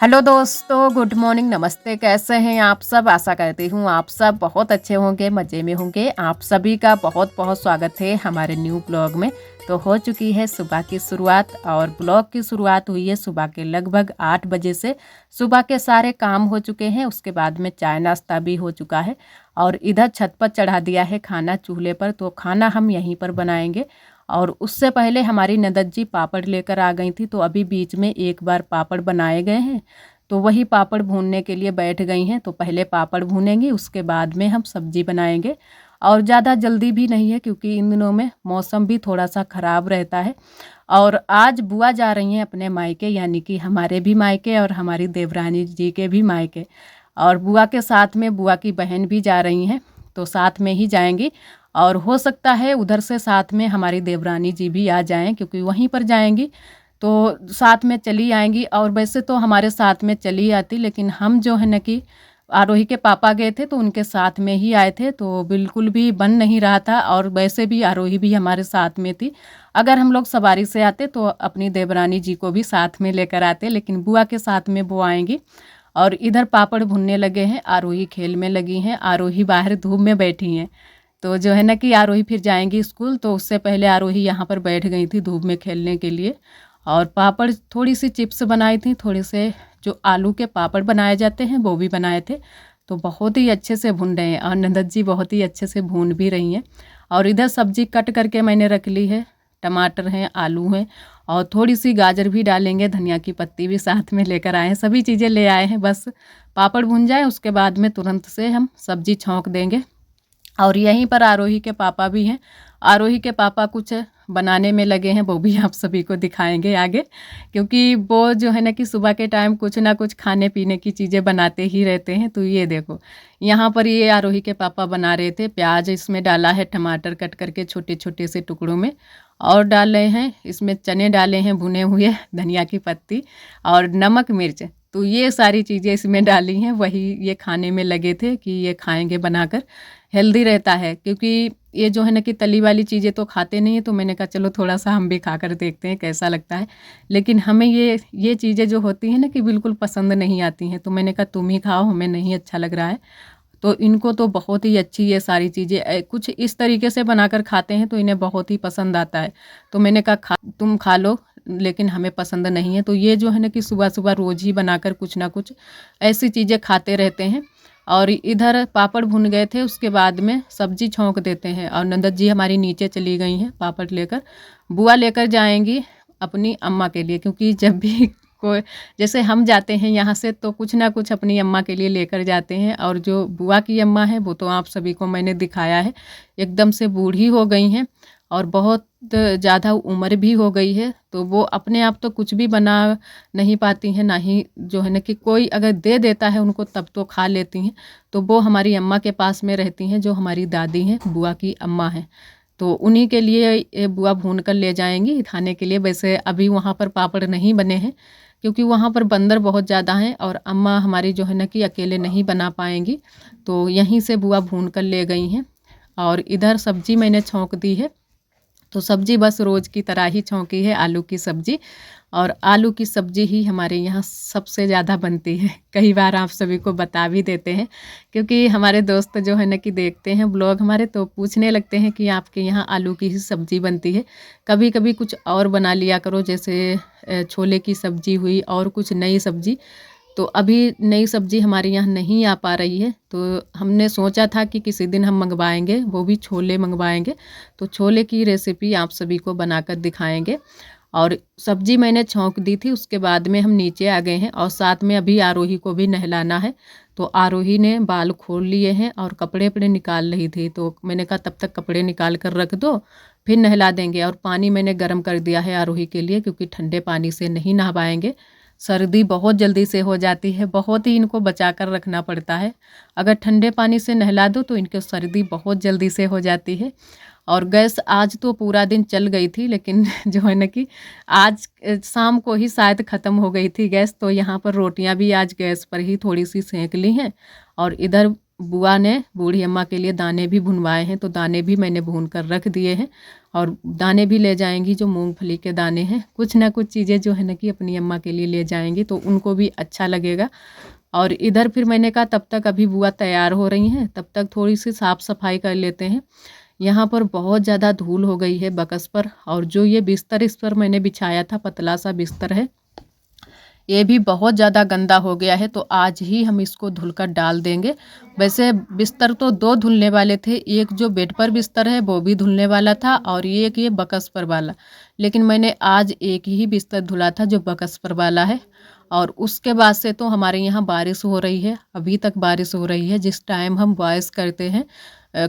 Hello दोस्तों, good morning, नमस्ते। कैसे हैं आप सब? आशा करती हूँ आप सब बहुत अच्छे होंगे, मज़े में होंगे। आप सभी का बहुत बहुत स्वागत है हमारे न्यू ब्लॉग में। तो हो चुकी है सुबह की शुरुआत और ब्लॉग की शुरुआत हुई है सुबह के लगभग 8 बजे से। सुबह के सारे काम हो चुके हैं, उसके बाद में चाय नाश्ता भी हो चुका है और इधर छत पर चढ़ा दिया है खाना चूल्हे पर। तो खाना हम यहीं पर बनाएंगे। और उससे पहले हमारी ननद जी पापड़ लेकर आ गई थी, तो अभी बीच में एक बार पापड़ बनाए गए हैं, तो वही पापड़ भूनने के लिए बैठ गई हैं। तो पहले पापड़ भूनेंगी, उसके बाद में हम सब्जी बनाएंगे। और ज़्यादा जल्दी भी नहीं है क्योंकि इन दिनों में मौसम भी थोड़ा सा ख़राब रहता है। और आज बुआ जा रही हैं अपने मायके, यानी कि हमारे भी मायके और हमारी देवरानी जी के भी मायके। और बुआ के साथ में बुआ की बहन भी जा रही हैं, तो साथ में ही जाएंगी। और हो सकता है उधर से साथ में हमारी देवरानी जी भी आ जाएं, क्योंकि वहीं पर जाएंगी तो साथ में चली आएंगी। और वैसे तो हमारे साथ में चली आती, लेकिन हम जो है न कि आरोही के पापा गए थे तो उनके साथ में ही आए थे, तो बिल्कुल भी बन नहीं रहा था। और वैसे भी आरोही भी हमारे साथ में थी। अगर हम लोग सवारी से आते तो अपनी देवरानी जी को भी साथ में लेकर आते, लेकिन बुआ के साथ में वो आएंगी। और इधर पापड़ भुनने लगे हैं, आरोही खेल में लगी हैं। आरोही बाहर धूप में बैठी हैं, तो जो है ना कि आरोही फिर जाएंगी स्कूल, तो उससे पहले आरोही यहाँ पर बैठ गई थी धूप में खेलने के लिए। और पापड़, थोड़ी सी चिप्स बनाई थी, थोड़े से जो आलू के पापड़ बनाए जाते हैं वो भी बनाए थे। तो बहुत ही अच्छे से भून रहे हैं और नंदत जी बहुत ही अच्छे से भून भी रही हैं। और इधर सब्जी कट करके मैंने रख ली है, टमाटर हैं, आलू हैं और थोड़ी सी गाजर भी डालेंगे, धनिया की पत्ती भी साथ में लेकर आए हैं, सभी चीज़ें ले आए हैं। बस पापड़ भुन जाए उसके बाद में तुरंत से हम सब्जी छौंक देंगे। और यहीं पर आरोही के पापा भी हैं। आरोही के पापा कुछ बनाने में लगे हैं, वो भी आप सभी को दिखाएंगे आगे, क्योंकि वो जो है ना कि सुबह के टाइम कुछ ना कुछ खाने पीने की चीज़ें बनाते ही रहते हैं। तो ये देखो, यहाँ पर ये आरोही के पापा बना रहे थे। प्याज इसमें डाला है, टमाटर कट करके छोटे छोटे से टुकड़ों में, और डाल रहे हैं इसमें चने डाले हैं भुने हुए, धनिया की पत्ती और नमक मिर्च। तो ये सारी चीज़ें इसमें डाली हैं, वही ये खाने में लगे थे कि ये खाएंगे बनाकर, हेल्दी रहता है। क्योंकि ये जो है ना कि तली वाली चीज़ें तो खाते नहीं है, तो मैंने कहा चलो थोड़ा सा हम भी खा कर देखते हैं कैसा लगता है। लेकिन हमें ये चीज़ें जो होती हैं ना कि बिल्कुल पसंद नहीं आती हैं, तो मैंने कहा तुम ही खाओ, हमें नहीं अच्छा लग रहा है। तो इनको तो बहुत ही अच्छी ये सारी चीज़ें कुछ इस तरीके से बनाकर खाते हैं तो इन्हें बहुत ही पसंद आता है। तो मैंने कहा तुम खा लो, लेकिन हमें पसंद नहीं है। तो ये जो है ना कि सुबह सुबह रोज़ ही बनाकर कुछ ना कुछ ऐसी चीज़ें खाते रहते हैं। और इधर पापड़ भुन गए थे, उसके बाद में सब्जी छौंक देते हैं। और नंदत जी हमारी नीचे चली गई हैं पापड़ लेकर। बुआ लेकर जाएंगी अपनी अम्मा के लिए, क्योंकि जब भी कोई, जैसे हम जाते हैं यहाँ से तो कुछ ना कुछ अपनी अम्मा के लिए लेकर जाते हैं। और जो बुआ की अम्मा है वो तो आप सभी को मैंने दिखाया है, एकदम से बूढ़ी हो गई हैं और बहुत ज़्यादा उम्र भी हो गई है। तो वो अपने आप तो कुछ भी बना नहीं पाती हैं, ना ही जो है ना कि कोई अगर दे देता है उनको तब तो खा लेती हैं। तो वो हमारी अम्मा के पास में रहती हैं, जो हमारी दादी हैं, बुआ की अम्मा हैं। तो उन्हीं के लिए ये बुआ भून कर ले जाएंगी खाने के लिए। वैसे अभी वहाँ पर पापड़ नहीं बने हैं, क्योंकि वहाँ पर बंदर बहुत ज़्यादा हैं और अम्मा हमारी जो है ना कि अकेले नहीं बना पाएंगी, तो यहीं से बुआ भून कर ले गई हैं। और इधर सब्जी मैंने छौंक दी है, तो सब्जी बस रोज़ की तरह ही छौंकी है, आलू की सब्जी। और आलू की सब्जी ही हमारे यहाँ सबसे ज़्यादा बनती है, कई बार आप सभी को बता भी देते हैं, क्योंकि हमारे दोस्त जो है ना कि देखते हैं ब्लॉग हमारे, तो पूछने लगते हैं कि आपके यहाँ आलू की ही सब्ज़ी बनती है, कभी कभी कुछ और बना लिया करो, जैसे छोले की सब्ज़ी हुई और कुछ नई सब्ज़ी। तो अभी नई सब्ज़ी हमारे यहाँ नहीं आ पा रही है, तो हमने सोचा था कि किसी दिन हम मंगवाएंगे, वो भी छोले मंगवाएंगे। तो छोले की रेसिपी आप सभी को बनाकर दिखाएंगे। और सब्जी मैंने छौंक दी थी, उसके बाद में हम नीचे आ गए हैं और साथ में अभी आरोही को भी नहलाना है। तो आरोही ने बाल खोल लिए हैं और कपड़े अपने निकाल रही थी, तो मैंने कहा तब तक कपड़े निकाल कर रख दो, फिर नहला देंगे। और पानी मैंने गर्म कर दिया है आरोही के लिए, क्योंकि ठंडे पानी से नहीं नहवाएंगे, सर्दी बहुत जल्दी से हो जाती है, बहुत ही इनको बचा कर रखना पड़ता है। अगर ठंडे पानी से नहला दो तो इनको सर्दी बहुत जल्दी से हो जाती है। और गैस आज तो पूरा दिन चल गई थी, लेकिन जो है ना कि आज शाम को ही शायद ख़त्म हो गई थी गैस। तो यहाँ पर रोटियाँ भी आज गैस पर ही थोड़ी सी सेंक ली हैं। और इधर बुआ ने बूढ़ी अम्मा के लिए दाने भी भुनवाए हैं, तो दाने भी मैंने भून कर रख दिए हैं। और दाने भी ले जाएंगी, जो मूंगफली के दाने हैं, कुछ ना कुछ चीज़ें जो है ना कि अपनी अम्मा के लिए ले जाएंगी, तो उनको भी अच्छा लगेगा। और इधर फिर मैंने कहा तब तक अभी बुआ तैयार हो रही हैं, तब तक थोड़ी सी साफ़ सफाई कर लेते हैं। यहाँ पर बहुत ज़्यादा धूल हो गई है बकस पर, और जो ये बिस्तर इस पर मैंने बिछाया था, पतला सा बिस्तर है, ये भी बहुत ज़्यादा गंदा हो गया है, तो आज ही हम इसको धुलकर डाल देंगे। वैसे बिस्तर तो 2 धुलने वाले थे, एक जो बेड पर बिस्तर है वो भी धुलने वाला था, और एक ये बकस पर वाला, लेकिन मैंने आज एक ही बिस्तर धुला था जो बकस पर वाला है। और उसके बाद से तो हमारे यहाँ बारिश हो रही है, अभी तक बारिश हो रही है। जिस टाइम हम वॉइस करते हैं,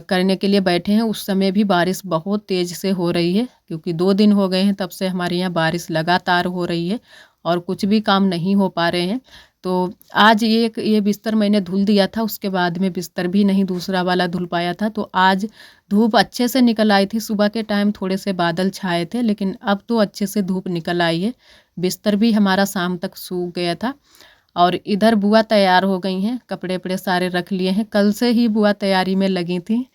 करने के लिए बैठे हैं, उस समय भी बारिश बहुत तेज़ से हो रही है, क्योंकि 2 दिन हो गए हैं तब से हमारे यहाँ बारिश लगातार हो रही है और कुछ भी काम नहीं हो पा रहे हैं। तो आज ये बिस्तर मैंने धुल दिया था, उसके बाद में बिस्तर भी नहीं दूसरा वाला धुल पाया था। तो आज धूप अच्छे से निकल आई थी, सुबह के टाइम थोड़े से बादल छाए थे, लेकिन अब तो अच्छे से धूप निकल आई है। बिस्तर भी हमारा शाम तक सूख गया था। और इधर बुआ तैयार हो गई हैं, कपड़े वपड़े सारे रख लिए हैं, कल से ही बुआ तैयारी में लगी थी।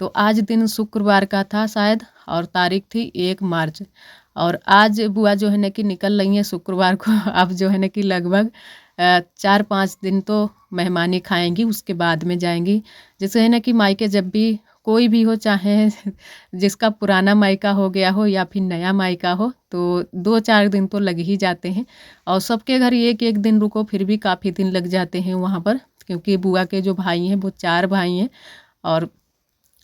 तो आज दिन शुक्रवार का था शायद, और तारीख थी 1 मार्च। और आज बुआ जो है ना कि निकल रही हैं शुक्रवार को। अब जो है ना कि लगभग 4-5 दिन तो मेहमानी खाएंगी, उसके बाद में जाएंगी। जैसे है ना कि मायके जब भी कोई भी हो, चाहे जिसका पुराना मायका हो गया हो या फिर नया मायका हो, तो 2-4 दिन तो लग ही जाते हैं। और सबके घर एक एक दिन रुको, फिर भी काफ़ी दिन लग जाते हैं वहाँ पर, क्योंकि बुआ के जो भाई हैं वो 4 भाई हैं, और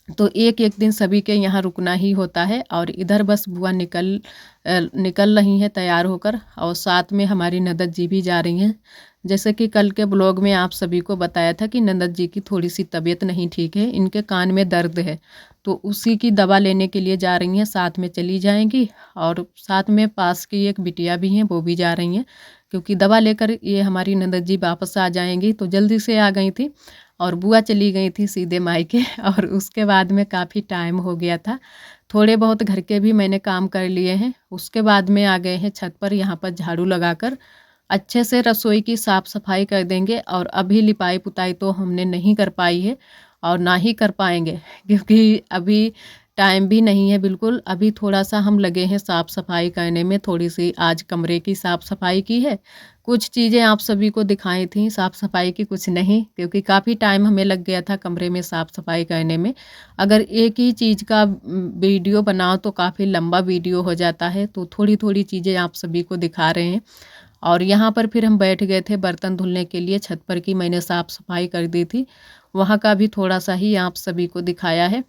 तो एक एक दिन सभी के यहाँ रुकना ही होता है। और इधर बस बुआ निकल रही हैं तैयार होकर, और साथ में हमारी ननद जी भी जा रही हैं। जैसे कि कल के ब्लॉग में आप सभी को बताया था कि ननद जी की थोड़ी सी तबीयत नहीं ठीक है, इनके कान में दर्द है, तो उसी की दवा लेने के लिए जा रही हैं, साथ में चली जाएंगी। और साथ में पास की एक बिटिया भी हैं, वो भी जा रही हैं, क्योंकि दवा लेकर ये हमारी ननद जी वापस आ जाएंगी। तो जल्दी से आ गई थी, और बुआ चली गई थी सीधे मायके। और उसके बाद में काफ़ी टाइम हो गया था, थोड़े बहुत घर के भी मैंने काम कर लिए हैं। उसके बाद में आ गए हैं छत पर, यहाँ पर झाड़ू लगाकर अच्छे से रसोई की साफ़ सफाई कर देंगे। और अभी लिपाई पुताई तो हमने नहीं कर पाई है, और ना ही कर पाएंगे, क्योंकि अभी टाइम भी नहीं है बिल्कुल। अभी थोड़ा सा हम लगे हैं साफ़ सफाई करने में, थोड़ी सी आज कमरे की साफ़ सफाई की है, कुछ चीज़ें आप सभी को दिखाई थी साफ़ सफाई की, कुछ नहीं, क्योंकि काफ़ी टाइम हमें लग गया था कमरे में साफ़ सफाई करने में। अगर एक ही चीज़ का वीडियो बनाओ तो काफ़ी लंबा वीडियो हो जाता है, तो थोड़ी थोड़ी चीज़ें आप सभी को दिखा रहे हैं। और यहाँ पर फिर हम बैठ गए थे बर्तन धुलने के लिए, छत पर की मैंने साफ़ सफाई कर दी थी, वहाँ का भी थोड़ा सा ही आप सभी को दिखाया है।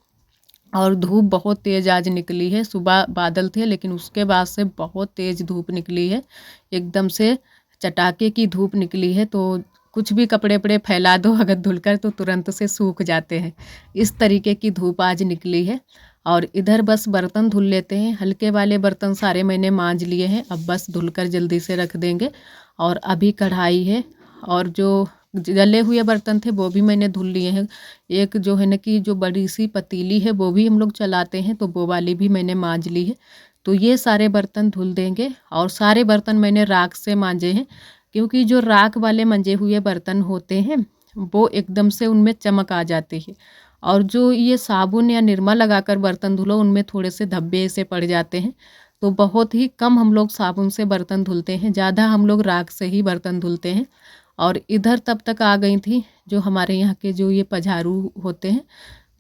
और धूप बहुत तेज़ आज निकली है, सुबह बादल थे, लेकिन उसके बाद से बहुत तेज़ धूप निकली है, एकदम से चटाके की धूप निकली है। तो कुछ भी कपड़े वपड़े फैला दो अगर धुलकर, तो तुरंत से सूख जाते हैं, इस तरीके की धूप आज निकली है। और इधर बस बर्तन धुल लेते हैं, हल्के वाले बर्तन सारे मैंने मांज लिए हैं, अब बस धुलकर जल्दी से रख देंगे। और अभी कढ़ाई है, और जो जले हुए बर्तन थे वो भी मैंने धुल लिए हैं। एक जो है ना कि जो बड़ी सी पतीली है वो भी हम लोग चलाते हैं, तो वो वाली भी मैंने मांज ली है। तो ये सारे बर्तन धुल देंगे। और सारे बर्तन मैंने राख से मांजे हैं, क्योंकि जो राख वाले मंजे हुए बर्तन होते हैं वो एकदम से उनमें चमक आ जाती है। और जो ये साबुन या निरमा लगाकर बर्तन धुलो, उनमें थोड़े से धब्बे से पड़ जाते हैं। तो बहुत ही कम हम लोग साबुन से बर्तन धुलते हैं, ज़्यादा हम लोग राख से ही बर्तन धुलते हैं। और इधर तब तक आ गई थी जो हमारे यहाँ के जो ये पझारू होते हैं,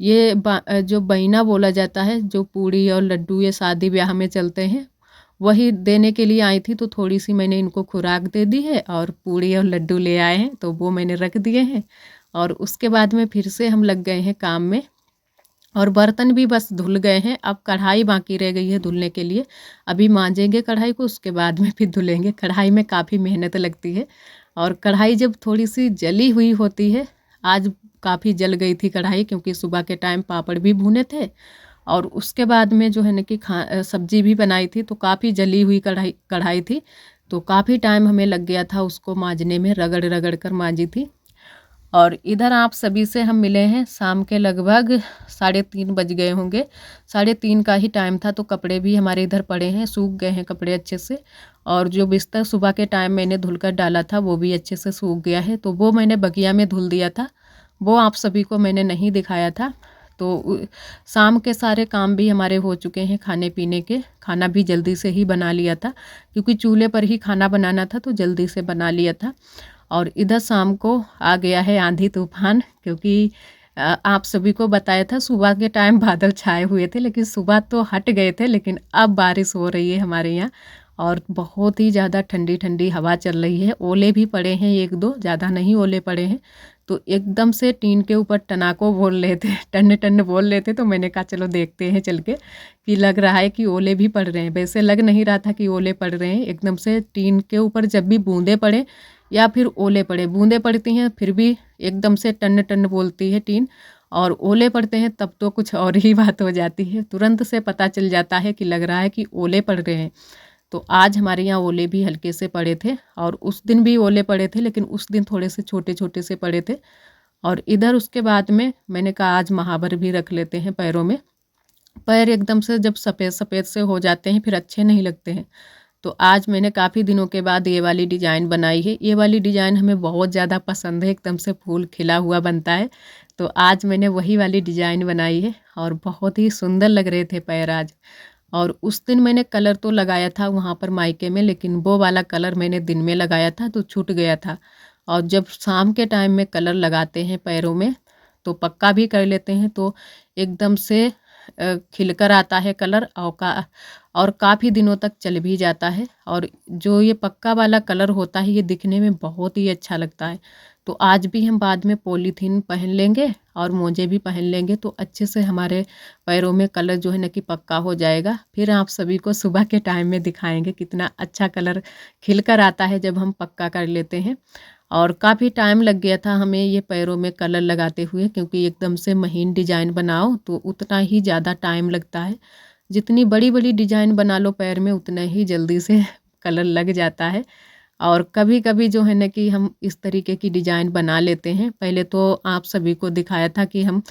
ये जो बैना बोला जाता है, जो पूड़ी और लड्डू ये शादी ब्याह में चलते हैं, वही देने के लिए आई थी। तो थोड़ी सी मैंने इनको खुराक दे दी है, और पूड़ी और लड्डू ले आए हैं, तो वो मैंने रख दिए हैं। और उसके बाद में फिर से हम लग गए हैं काम में, और बर्तन भी बस धुल गए हैं, अब कढ़ाई बाकी रह गई है धुलने के लिए। अभी मांजेंगे कढ़ाई को, उसके बाद में फिर धुलेंगे। कढ़ाई में काफ़ी मेहनत लगती है, और कढ़ाई जब थोड़ी सी जली हुई होती है, आज काफ़ी जल गई थी कढ़ाई, क्योंकि सुबह के टाइम पापड़ भी भुने थे, और उसके बाद में जो है ना कि सब्जी भी बनाई थी, तो काफ़ी जली हुई कढ़ाई थी। तो काफ़ी टाइम हमें लग गया था उसको मांजने में, रगड़ रगड़ कर मांजी थी। और इधर आप सभी से हम मिले हैं शाम के लगभग 3:30 बज गए होंगे, 3:30 का ही टाइम था। तो कपड़े भी हमारे इधर पड़े हैं, सूख गए हैं कपड़े अच्छे से। और जो बिस्तर सुबह के टाइम मैंने धुलकर डाला था वो भी अच्छे से सूख गया है, तो वो मैंने बगिया में धुल दिया था। वो आप सभी को मैंने नहीं दिखाया था। तो शाम के सारे काम भी हमारे हो चुके हैं, खाने पीने के। खाना भी जल्दी से ही बना लिया था क्योंकि चूल्हे पर ही खाना बनाना था, तो जल्दी से बना लिया था। और इधर शाम को आ गया है आंधी तूफान, क्योंकि आप सभी को बताया था सुबह के टाइम बादल छाए हुए थे, लेकिन सुबह तो हट गए थे, लेकिन अब बारिश हो रही है हमारे यहाँ। और बहुत ही ज़्यादा ठंडी ठंडी हवा चल रही है। ओले भी पड़े हैं, एक दो, ज़्यादा नहीं ओले पड़े हैं। तो एकदम से टीन के ऊपर टनाको बोल रहे थे, टन टन बोल रहे थे। तो मैंने कहा चलो देखते हैं चल के, कि लग रहा है कि ओले भी पड़ रहे हैं। वैसे लग नहीं रहा था कि ओले पड़ रहे हैं। एकदम से टीन के ऊपर जब भी बूंदे पड़े या फिर ओले पड़े, बूंदे पड़ती हैं फिर भी एकदम से टन टन बोलती है टीन, और ओले पड़ते हैं तब तो कुछ और ही बात हो जाती है। तुरंत से पता चल जाता है कि लग रहा है कि ओले पड़ रहे हैं। तो आज हमारे यहाँ ओले भी हल्के से पड़े थे, और उस दिन भी ओले पड़े थे, लेकिन उस दिन थोड़े से छोटे छोटे से पड़े थे। और इधर उसके बाद में मैंने कहा आज महावर भी रख लेते हैं पैरों में। पैर एकदम से जब सफ़ेद सफ़ेद से हो जाते हैं फिर अच्छे नहीं लगते हैं। तो आज मैंने काफ़ी दिनों के बाद ये वाली डिज़ाइन बनाई है। ये वाली डिज़ाइन हमें बहुत ज़्यादा पसंद है, एकदम से फूल खिला हुआ बनता है। तो आज मैंने वही वाली डिज़ाइन बनाई है, और बहुत ही सुंदर लग रहे थे पैर आज। और उस दिन मैंने कलर तो लगाया था वहाँ पर मायके में, लेकिन वो वाला कलर मैंने दिन में लगाया था तो छूट गया था। और जब शाम के टाइम में कलर लगाते हैं पैरों में तो पक्का भी कर लेते हैं, तो एकदम से खिलकर आता है कलर, और काफ़ी दिनों तक चल भी जाता है। और जो ये पक्का वाला कलर होता है ये दिखने में बहुत ही अच्छा लगता है। तो आज भी हम बाद में पॉलीथीन पहन लेंगे और मोजे भी पहन लेंगे, तो अच्छे से हमारे पैरों में कलर जो है ना कि पक्का हो जाएगा। फिर आप सभी को सुबह के टाइम में दिखाएंगे कितना अच्छा कलर खिल कर आता है जब हम पक्का कर लेते हैं। और काफ़ी टाइम लग गया था हमें ये पैरों में कलर लगाते हुए, क्योंकि एकदम से महीन डिज़ाइन बनाओ तो उतना ही ज़्यादा टाइम लगता है। जितनी बड़ी बड़ी डिज़ाइन बना लो पैर में उतना ही जल्दी से कलर लग जाता है। और कभी कभी जो है ना कि हम इस तरीके की डिज़ाइन बना लेते हैं। पहले तो आप सभी को दिखाया था कि हम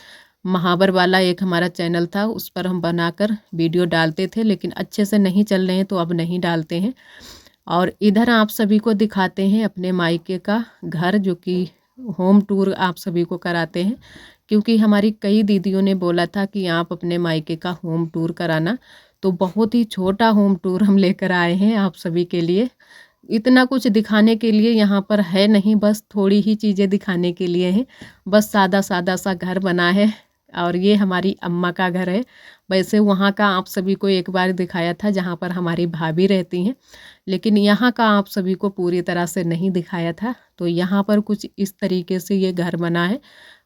महावर वाला एक हमारा चैनल था, उस पर हम बनाकर वीडियो डालते थे, लेकिन अच्छे से नहीं चल रहे हैं तो अब नहीं डालते हैं। और इधर आप सभी को दिखाते हैं अपने मायके का घर, जो कि होम टूर आप सभी को कराते हैं, क्योंकि हमारी कई दीदियों ने बोला था कि आप अपने मायके का होम टूर कराना। तो बहुत ही छोटा होम टूर हम लेकर आए हैं आप सभी के लिए। इतना कुछ दिखाने के लिए यहाँ पर है नहीं, बस थोड़ी ही चीज़ें दिखाने के लिए हैं। बस सादा सादा सा घर बना है, और ये हमारी अम्मा का घर है। वैसे वहाँ का आप सभी को एक बार दिखाया था जहाँ पर हमारी भाभी रहती हैं, लेकिन यहाँ का आप सभी को पूरी तरह से नहीं दिखाया था। तो यहाँ पर कुछ इस तरीके से ये घर बना है।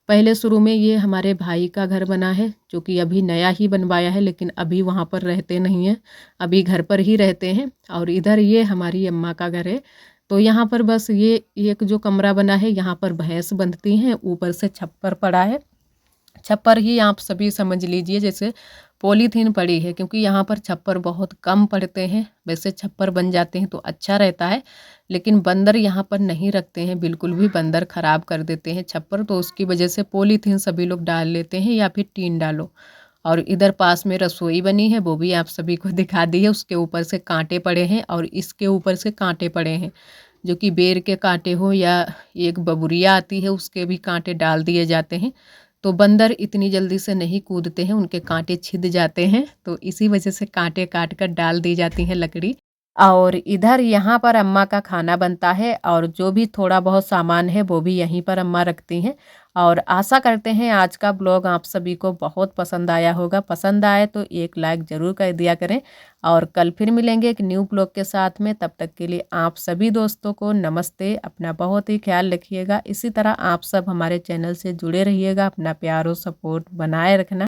पहले शुरू में ये हमारे भाई का घर बना है, जो कि अभी नया ही बनवाया है, लेकिन अभी वहाँ पर रहते नहीं हैं, अभी घर पर ही रहते हैं। और इधर ये हमारी अम्मा का घर है। तो यहाँ पर बस ये एक जो कमरा बना है, यहाँ पर भैंस बंधती हैं, ऊपर से छप्पर पड़ा है। छप्पर ही आप सभी समझ लीजिए जैसे पॉलीथीन पड़ी है, क्योंकि यहाँ पर छप्पर बहुत कम पड़ते हैं। वैसे छप्पर बन जाते हैं तो अच्छा रहता है, लेकिन बंदर यहाँ पर नहीं रखते हैं बिल्कुल भी, बंदर ख़राब कर देते हैं छप्पर। तो उसकी वजह से पॉलीथीन सभी लोग डाल लेते हैं, या फिर टीन डालो। और इधर पास में रसोई बनी है, वो भी आप सभी को दिखा दी है। उसके ऊपर से कांटे पड़े हैं, और इसके ऊपर से कांटे पड़े हैं, जो कि बेर के कांटे हो या एक बबुरिया आती है उसके भी कांटे डाल दिए जाते हैं। तो बंदर इतनी जल्दी से नहीं कूदते हैं, उनके कांटे छिद जाते हैं, तो इसी वजह से कांटे काट कर डाल दी जाती हैं लकड़ी। और इधर यहाँ पर अम्मा का खाना बनता है, और जो भी थोड़ा बहुत सामान है वो भी यहीं पर अम्मा रखती हैं। और आशा करते हैं आज का ब्लॉग आप सभी को बहुत पसंद आया होगा। पसंद आए तो एक लाइक ज़रूर कर दिया करें, और कल फिर मिलेंगे एक न्यू ब्लॉग के साथ में। तब तक के लिए आप सभी दोस्तों को नमस्ते। अपना बहुत ही ख्याल रखिएगा। इसी तरह आप सब हमारे चैनल से जुड़े रहिएगा, अपना प्यार और सपोर्ट बनाए रखना।